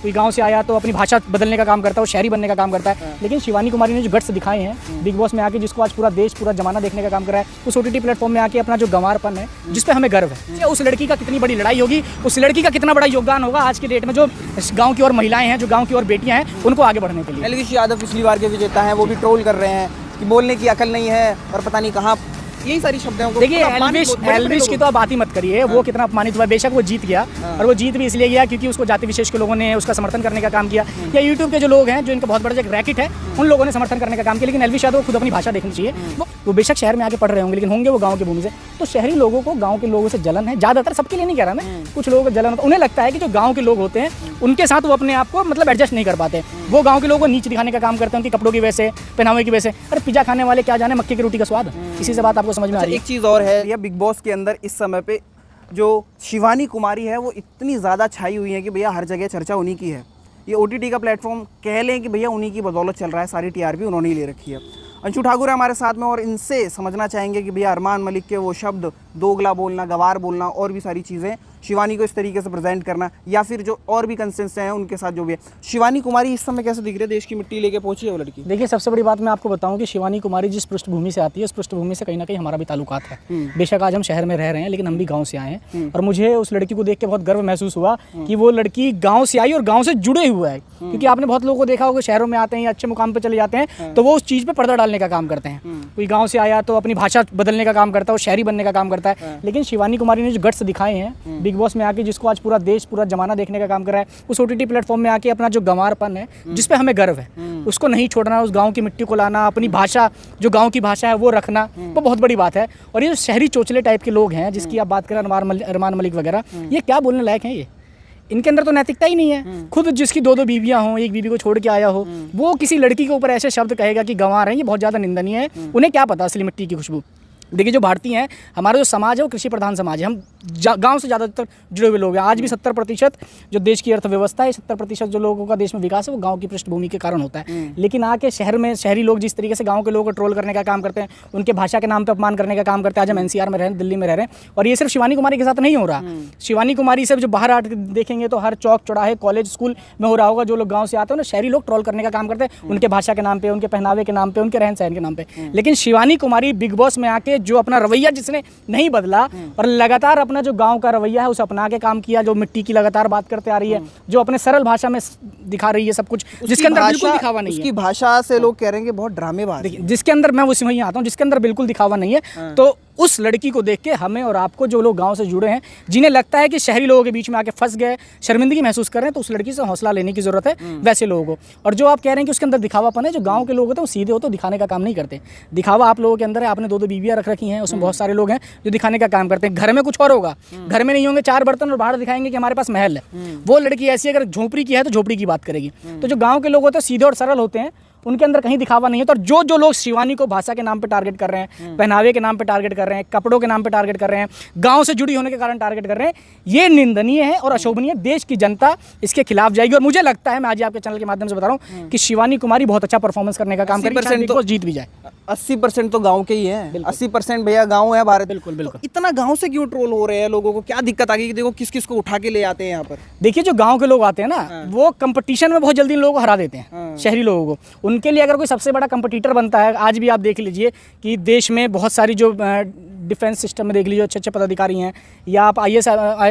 कोई गांव से आया तो अपनी भाषा बदलने का काम करता है, वो शहरी बनने का काम करता है। लेकिन शिवानी कुमारी ने जो गट्स दिखाए हैं बिग बॉस में आके, जिसको आज पूरा देश पूरा जमाना देखने का काम कर रहा है, उस OTT प्लेटफॉर्म में आके अपना जो गंवारपन है जिस पे हमें गर्व है, उस लड़की का कितनी बड़ी लड़ाई होगी, उस लड़की का कितना बड़ा योगदान होगा आज की डेट में, जो गाँव की और महिलाएं हैं, जो गाँव की और बेटियां हैं, उनको आगे बढ़ने के लिए। एलविश यादव पिछली बार के विजेता हैं, वो भी ट्रोल कर रहे हैं कि बोलने की अकल नहीं है और पता नहीं कहाँ, यही सारी शब्द हैं। देखिए एल्विश की तो आप बात ही मत करिए, वो कितना अपमानित हुआ। बेशक वो जीत गया, और वो जीत भी इसलिए गया क्योंकि उसको जाति विशेष के लोगों ने उसका समर्थन करने का काम किया, या यूट्यूब के जो लोग हैं, जो इनका बहुत बड़ा एक रैकेट है, उन लोगों ने समर्थन करने का काम किया। लेकिन एल्विश यादव खुद अपनी भाषा देखनी चाहिए। वो बेशक शहर में आके पढ़ रहे होंगे, लेकिन होंगे वो गाँव की भूमि से, तो शहरी लोगों को गाँव के लोगों से जलन है ज़्यादातर। सबके लिए नहीं कह रहा मैं, कुछ लोगों को जलन, उन्हें लगता है कि जो गाँव के लोग होते हैं उनके साथ वो अपने आप को मतलब एडजस्ट नहीं कर पाते। वो गाँव के लोगों को नीच दिखाने का काम करते हैं, उनके कपड़ों की वजह से, पहनावे की वजह से। अरे पिज्जा खाने वाले क्या जाने मक्के की रोटी का स्वाद, इसी से बात आपको समझ में आ रही है। एक चीज़ और है, यह बिग बॉस के अंदर इस समय पे जो शिवानी कुमारी है वो इतनी ज़्यादा छाई हुई है कि भैया हर जगह चर्चा उन्हीं की है। ये OTT का प्लेटफॉर्म कह लें कि भैया उन्हीं की बदौलत चल रहा है, सारी TRP उन्होंने ही ले रखी है। अंशु ठाकुर है हमारे साथ में, और इनसे समझना चाहेंगे कि भैया अरमान मलिक के वो शब्द, दोगला बोलना, गवार बोलना और भी सारी चीज़ें, शिवानी को इस तरीके से प्रेजेंट करना, या फिर जो और भी कंसेंट्स हैं उनके साथ जो भी है। शिवानी कुमारी इस समय कैसे दिख रही है? देश की मिट्टी लेके पहुंची है वो लड़की। देखिए सबसे बड़ी बात मैं आपको बताऊं कि शिवानी कुमारी जिस पृष्ठभूमि से आती है, उस पृष्ठभूमि से कहीं ना कहीं हमारा भी ताल्लुकात है। बेशक आज हम शहर में रह रहे हैं, लेकिन हम भी गाँव से आए हैं, और मुझे उस लड़की को देख के बहुत गर्व महसूस हुआ कि वो लड़की गाँव से आई और गाँव से जुड़े हुआ है। क्योंकि आपने बहुत लोगों को देखा होगा, शहरों में आते हैं या अच्छे मुकाम पर चले जाते हैं, तो वो उस चीज़ पर पर्दा डालने का काम करते हैं। कोई गाँव से आया तो अपनी भाषा बदलने का काम करता है, वो शहरी बनने का काम करता है। लेकिन शिवानी कुमारी ने जो गट्स दिखाए हैं बिग बॉस में आके, जिसको आज पूरा देश पूरा जमाना देखने का काम कर रहा है, उस OTT प्लेटफॉर्म में आके अपना जो गंवारपन है जिस पे हमें गर्व है, उसको नहीं छोड़ना, उस गांव की मिट्टी को लाना, अपनी भाषा जो गांव की भाषा है वो रखना, वो बहुत बड़ी बात है। और ये जो शहरी चोचले टाइप के लोग हैं जिसकी आप बात करें, अरमान मलिक वगैरह, ये क्या बोलने लायक हैं? ये इनके अंदर तो नैतिकता ही नहीं है। खुद जिसकी 2-2 बीवियां हों, एक बीवी को छोड़ के आया हो, वो किसी लड़की के ऊपर ऐसे शब्द कहेगा कि गंवार हैं, ये बहुत ज़्यादा निंदनीय है। उन्हें क्या पता असली मिट्टी की खुशबू। देखिए जो भारतीय हैं, हमारा जो समाज है वो कृषि प्रधान समाज है, हम गांव से ज़्यादातर जुड़े हुए लोग हैं। आज भी 70% जो देश की अर्थव्यवस्था है, 70% जो लोगों का देश में विकास है, वो गांव की पृष्ठभूमि के कारण होता है। लेकिन आके शहर में शहरी लोग जिस तरीके से गांव के लोगों को ट्रोल करने का काम करते हैं, उनके भाषा के नाम पर अपमान करने का काम करते हैं। आज हम NCR में रह रहे हैं, दिल्ली में रह रहे हैं, और ये सिर्फ शिवानी कुमारी के साथ नहीं हो रहा। शिवानी कुमारी से जो बाहर आके देखेंगे तो हर चौक चौराहे, कॉलेज, स्कूल में हो रहा होगा। जो लोग गाँव से आते हैं ना, शहरी लोग ट्रोल करने का काम करते हैं, उनके भाषा के नाम पर, उनके पहनावे के नाम पर, उनके रहन सहन के नाम पर। लेकिन शिवानी कुमारी बिग बॉस में आके जो अपना रवैया जिसने नहीं बदला, और लगातार अपना जो गांव का रवैया है उसे अपना के काम किया, जो मिट्टी की लगातार बात करते आ रही है, जो अपने सरल भाषा में दिखा रही है सब कुछ, जिसके अंदर बिल्कुल दिखावा नहीं है। उसकी भाषा से लोग कह रहे हैं कि बहुत ड्रामेबाज है। जिसके अंदर, मैं उसी में आता हूँ, जिसके अंदर बिल्कुल दिखावा नहीं है। तो उस लड़की को देख के हमें और आपको, जो लोग गांव से जुड़े हैं, जिन्हें लगता है कि शहरी लोगों के बीच में आके फंस गए, शर्मिंदगी महसूस कर रहे हैं, तो उस लड़की से हौसला लेने की जरूरत है वैसे लोगों को। और जो आप कह रहे हैं कि उसके अंदर दिखावापन है, जो गांव के लोग होते हैं वो सीधे होते, दिखाने का काम नहीं करते। दिखावा आप लोगों के अंदर है। आपने 2-2 बीवियां रख रखी हैं, उसमें बहुत सारे लोग हैं जो दिखाने का काम करते हैं। घर में कुछ और होगा, घर में नहीं होंगे 4 बर्तन, और बाहर दिखाएंगे कि हमारे पास महल है। वो लड़की ऐसी अगर झोपड़ी की है तो झोपड़ी की बात करेगी। तो जो गाँव के लोग होते हैं सीधे और सरल होते हैं, उनके अंदर कहीं दिखावा नहीं है। तो जो लोग शिवानी को भाषा के नाम पे टारगेट कर रहे हैं, पहनावे के नाम पे टारगेट कर रहे हैं, कपड़ों के नाम पे टारगेट कर रहे हैं, गांव से जुड़ी होने के कारण टारगेट कर रहे हैं, ये निंदनीय है और अशोभनीय। देश की जनता इसके खिलाफ जाएगी। और मुझे लगता है, मैं आज आपके चैनल के माध्यम से बता रहा हूँ कि शिवानी कुमारी बहुत अच्छा परफॉर्मेंस करने का काम करेगी, तो जीत भी जाए। 80% तो गाँव के ही है, 80% भैया गाँव है भारत। बिल्कुल बिल्कुल। इतना गाँव से क्यों ट्रोल हो रहे हैं? लोगों को क्या दिक्कत आ गई? देखो किस किस को उठा के ले आते हैं यहाँ पर। देखिए जो गाँव के लोग आते हैं ना, वो कंपटीशन में बहुत जल्दी लोगों को हरा देते हैं, शहरी लोगों को। उनके लिए अगर कोई सबसे बड़ा कंपटीटर बनता है, आज भी आप देख लीजिए कि देश में बहुत सारी जो डिफेंस सिस्टम में देख लीजिए अच्छे अच्छे पदाधिकारी हैं, या आप IAS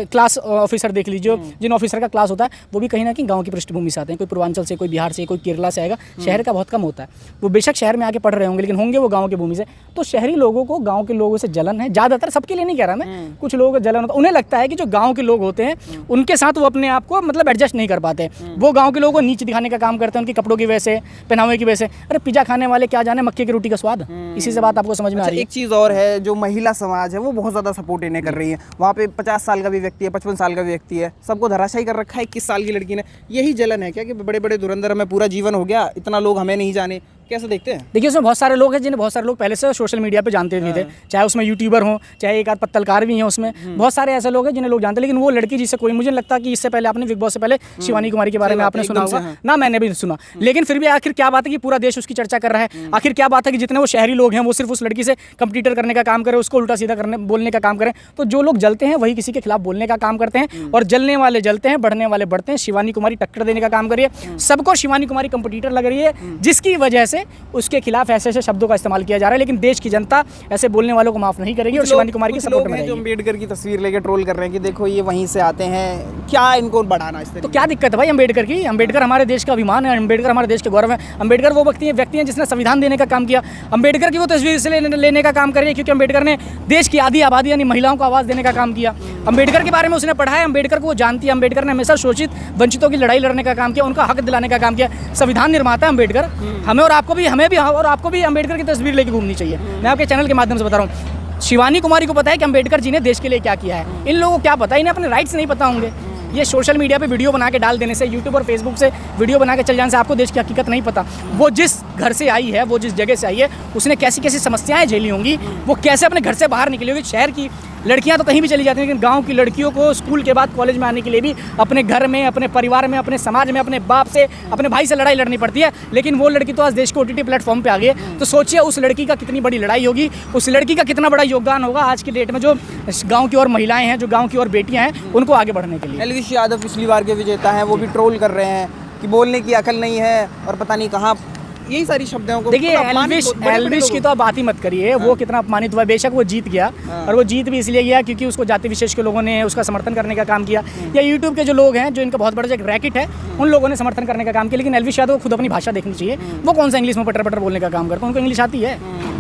क्लास ऑफिसर देख लीजिए, जिन ऑफिसर का क्लास होता है वो भी कहीं ना कहीं गांव की पृष्ठभूमि से आते हैं। कोई पूर्वांचल से, कोई बिहार से, कोई केरला से आएगा। शहर का बहुत कम होता है। वो बेशक शहर में आके पढ़ रहे होंगे, लेकिन होंगे वो गाँव की भूमि से। तो शहरी लोगों को गाँव के लोगों से जलन है ज़्यादातर। सबके लिए नहीं कह रहा मैं, कुछ लोगों को जलन होता है। उन्हें लगता है कि जो गाँव के लोग होते हैं उनके साथ वो अपने आप को मतलब एडजस्ट नहीं कर पाते। वो गाँव के लोगों को नीच दिखाने का काम करते हैं, उनके कपड़ों की वजह से, पहनावे की वजह से। अरे पिज्जा खाने वाले क्या जाने मक्के की रोटी का स्वाद, इसी से बात आपको समझ में आ रही है। एक चीज़ और है, जो महिला समाज है वो बहुत ज़्यादा सपोर्ट इन्हें कर रही है। वहाँ पे 50 साल का भी व्यक्ति है, 55 साल का भी व्यक्ति है, सबको धराशायी कर रखा है 21 साल की लड़की ने। यही जलन है क्या कि बड़े बड़े धुरंधर में पूरा जीवन हो गया, इतना लोग हमें नहीं जाने, कैसे देखते हैं? देखिए उसमें बहुत सारे लोग हैं जिन्हें बहुत सारे लोग पहले से सोशल मीडिया पे जानते भी थे, चाहे उसमें यूट्यूबर हों, चाहे एक आध पत्रकार भी हैं उसमें, बहुत सारे ऐसे लोग हैं जिन्हें लोग जानते हैं। लेकिन वो लड़की जिससे कोई, मुझे नहीं लगता कि इससे पहले आपने बिग बॉस से पहले शिवानी कुमारी के बारे में आपने सुना होगा ना, मैंने भी सुना। लेकिन फिर भी आखिर क्या बात है कि पूरा देश उसकी चर्चा कर रहा है? आखिर क्या बात है कि जितने वो शहरी लोग हैं वो सिर्फ उस लड़की से कंपटीटर करने का काम करें, उसको उल्टा सीधा करने बोलने का काम करें? तो जो लोग जलते हैं वही किसी के खिलाफ बोलने का काम करते हैं, और जलने वाले जलते हैं, बढ़ने वाले बढ़ते हैं। शिवानी कुमारी टक्कर देने का काम करिए, सबको शिवानी कुमारी कंपटीटर लग रही है, जिसकी वजह से उसके खिलाफ ऐसे ऐसे शब्दों का इस्तेमाल किया जा रहा है। लेकिन देश की जनता ऐसे बोलने वालों को माफ नहीं करेगी और शिवानी कुमारी की सपोर्ट में रहेगी। जो अम्बेडकर की तस्वीर लेके ट्रोल कर रहे हैं कि देखो ये वहीं से आते हैं, क्या इनको बढ़ाना इस तो क्या दिक्कत है भाई अम्बेडकर की? अम्बेडकर हमारे देश का अभिमान है, अम्बेडकर हमारे देश के गौरव है। अम्बेडकर वो व्यक्ति हैं जिसने संविधान देने का काम किया। अम्बेडकर की वो तस्वीर इसलिए लेने का काम करिए क्योंकि अम्बेडकर ने देश की आधी आबादी यानी महिलाओं को आवाज़ देने का काम किया। अम्बेडकर के बारे में उसने पढ़ा है, अम्बेडकर को वो जानती है। अम्बेडकर ने हमेशा शोषित वंचितों की लड़ाई लड़ने का काम किया, उनका हक दिलाने का काम किया। संविधान निर्माता अम्बेडकर। हमें और आपको भी अम्बेडकर की तस्वीर लेके घूमनी चाहिए। मैं आपके चैनल के माध्यम से बता रहा हूँ, शिवानी कुमारी को पता है कि अम्बेडकर जी ने देश के लिए क्या किया है। इन लोगों को क्या पता, इन्हें अपने राइट्स नहीं पता होंगे। ये सोशल मीडिया पे वीडियो बना के डाल देने से, यूट्यूब और फेसबुक से वीडियो बना के चल जाने से आपको देश की हकीकत नहीं पता। वो जिस घर से आई है, वो जिस जगह से आई है, उसने कैसी कैसी समस्याएं झेली होंगी, वो कैसे अपने घर से बाहर निकली होगी। शहर की लड़कियां तो कहीं भी चली जाती हैं, लेकिन गांव की लड़कियों को स्कूल के बाद कॉलेज में आने के लिए भी अपने घर में, अपने परिवार में, अपने समाज में, अपने बाप से, अपने भाई से लड़ाई लड़नी पड़ती है। लेकिन वो लड़की तो आज देश के OTT प्लेटफॉर्म पे आ गई है। तो सोचिए उस लड़की का कितनी बड़ी लड़ाई होगी, उस लड़की का कितना बड़ा योगदान होगा आज की डेट में, जो गाँव की और महिलाएं हैं, जो गाँव की और बेटियाँ हैं, उनको आगे बढ़ने के लिए। एलविश यादव पिछली बार के विजेता हैं, वो भी ट्रोल कर रहे हैं कि बोलने की अकल नहीं है और पता नहीं कहाँ, यही सारी शब्दों को। देखिए एल्विश की तो आप बात ही मत करिए। वो कितना अपमानित हुआ। बेशक वो जीत गया, और वो जीत भी इसलिए गया क्योंकि उसको जाति विशेष के लोगों ने उसका समर्थन करने का काम किया, या यूट्यूब के जो लोग हैं, जो इनका बहुत बड़ा एक रैकेट है, उन लोगों ने समर्थन करने का काम किया। लेकिन एल्विश यादव को खुद अपनी भाषा देखनी चाहिए। वो कौन सा इंग्लिश में पटर पटर बोलने का काम करता है? उनको इंग्लिश आती है।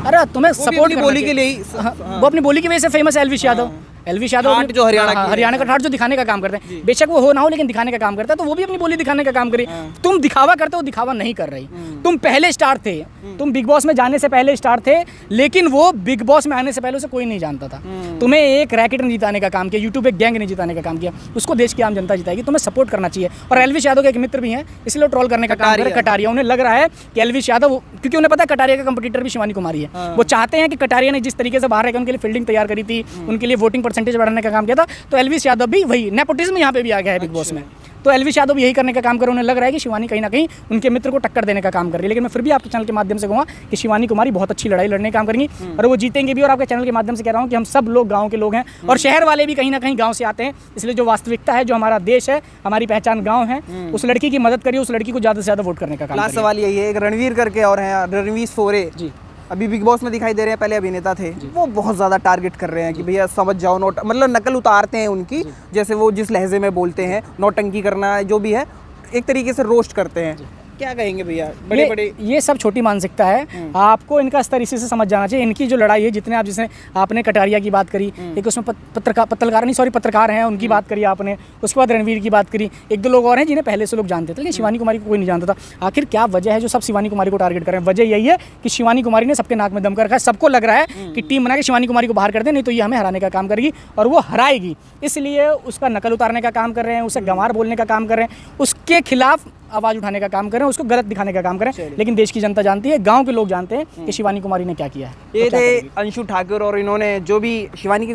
अरे तुम्हें सपोर्ट बोली के लिए, वो अपनी बोली की वजह से फेमस है एल्विश यादव। एल्विश यादव जो हरियाणा का ठाट जो दिखाने का काम करते हैं, बेशक वो हो ना हो लेकिन दिखाने का काम करता है, तो वो भी अपनी बोली दिखाने का काम करे। तुम दिखावा करते हो, दिखावा नहीं कर रही। तुम पहले स्टार थे, तुम बिग बॉस में जाने से पहले स्टार थे, लेकिन वो बिग बॉस में आने से पहले उसे कोई नहीं जानता था। तुम्हें एक रैकेट ने जिताने का काम किया, यूट्यूब एक गैंग ने जिताने का काम किया, उसको देश की आम जनता जिताएगी। तुम्हें सपोर्ट करना चाहिए। और एल्विश यादव के एक मित्र भी हैं, इसलिए ट्रोल करने का काम कर कटारिया। उन्हें लग रहा है कि एल्विश यादव, क्योंकि उन्हें पता है कटारिया का कंपटीटर भी शिवानी कुमारी है, वो चाहते हैं कि कटारिया ने जिस तरीके से बाहर रहकर उनके लिए फील्डिंग तैयार करी थी, उनके लिए वोटिंग परसेंटेज बढ़ाने का काम किया था, तो एल्विश यादव भी वही नेपोटिज्म यहाँ पे भी आ गया है बिग बॉस में। तो एल्विश यादव यही करने का काम कर रहे हैं। उन्हें लग रहा है कि शिवानी कहीं ना कहीं उनके मित्र को टक्कर देने का काम कर रही है। लेकिन मैं फिर भी आपके चैनल के माध्यम से कहूँगा कि शिवानी कुमारी बहुत अच्छी लड़ाई लड़ने का काम करेंगी, और वो जीतेंगे भी। और आपके चैनल के माध्यम से कह रहा हूँ कि हम सब लोग गाँव के लोग हैं, और शहर वाले भी कहीं ना कहीं गाँव से आते हैं। इसलिए जो वास्तविकता है, जो हमारा देश है, हमारी पहचान गाँव है, उस लड़की की मदद करिए, उस लड़की को ज़्यादा से ज़्यादा वोट करने का काम। सवाल यही है, एक रणवीर करके और हैं, रणवीर फोरे जी, अभी बिग बॉस में दिखाई दे रहे हैं, पहले अभिनेता थे, वो बहुत ज़्यादा टारगेट कर रहे हैं कि भैया समझ जाओ, मतलब नकल उतारते हैं उनकी, जैसे वो जिस लहजे में बोलते हैं, नौटंकी करना जो भी है, एक तरीके से रोस्ट करते हैं। क्या कहेंगे भैया? बड़े ये सब छोटी मानसिकता है। आपको इनका स्तर इसी से समझ जाना चाहिए। इनकी जो लड़ाई है, जितने आप, जिसने आपने कटारिया की बात करी, एक उसमें पत्रकार हैं, उनकी बात करी आपने, उसके बाद रणवीर की बात करी, एक दो लोग और हैं जिन्हें पहले से लोग जानते थे, लेकिन शिवानी कुमारी को कोई नहीं जानता था। आखिर क्या वजह है जो सब शिवानी कुमारी को टारगेट कर रहे हैं? वजह यही है कि शिवानी कुमारी ने सबके नाक में दम कर रखा है। सबको लग रहा है कि टीम बना के शिवानी कुमारी को बाहर कर दे, नहीं तो ये हमें हराने का काम करेगी, और वो हराएगी। इसलिए उसका नकल उतारने का काम कर रहे हैं, उसे गंवार बोलने का काम कर रहे हैं, उसके खिलाफ आवाज़ उठाने का काम करें, उसको गलत दिखाने का काम करें। लेकिन देश की जनता जानती है, गांव के लोग जानते हैं कि शिवानी कुमारी ने क्या किया है। ये थे अंशु ठाकुर, और इन्होंने जो भी शिवानी के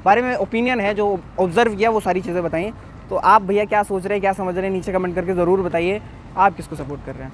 बारे में ओपिनियन है, जो ऑब्जर्व किया, वो सारी चीज़ें बताई। तो आप भैया क्या सोच रहे हैं, क्या समझ रहे हैं, नीचे कमेंट करके ज़रूर बताइए। आप किसको सपोर्ट कर रहे हैं?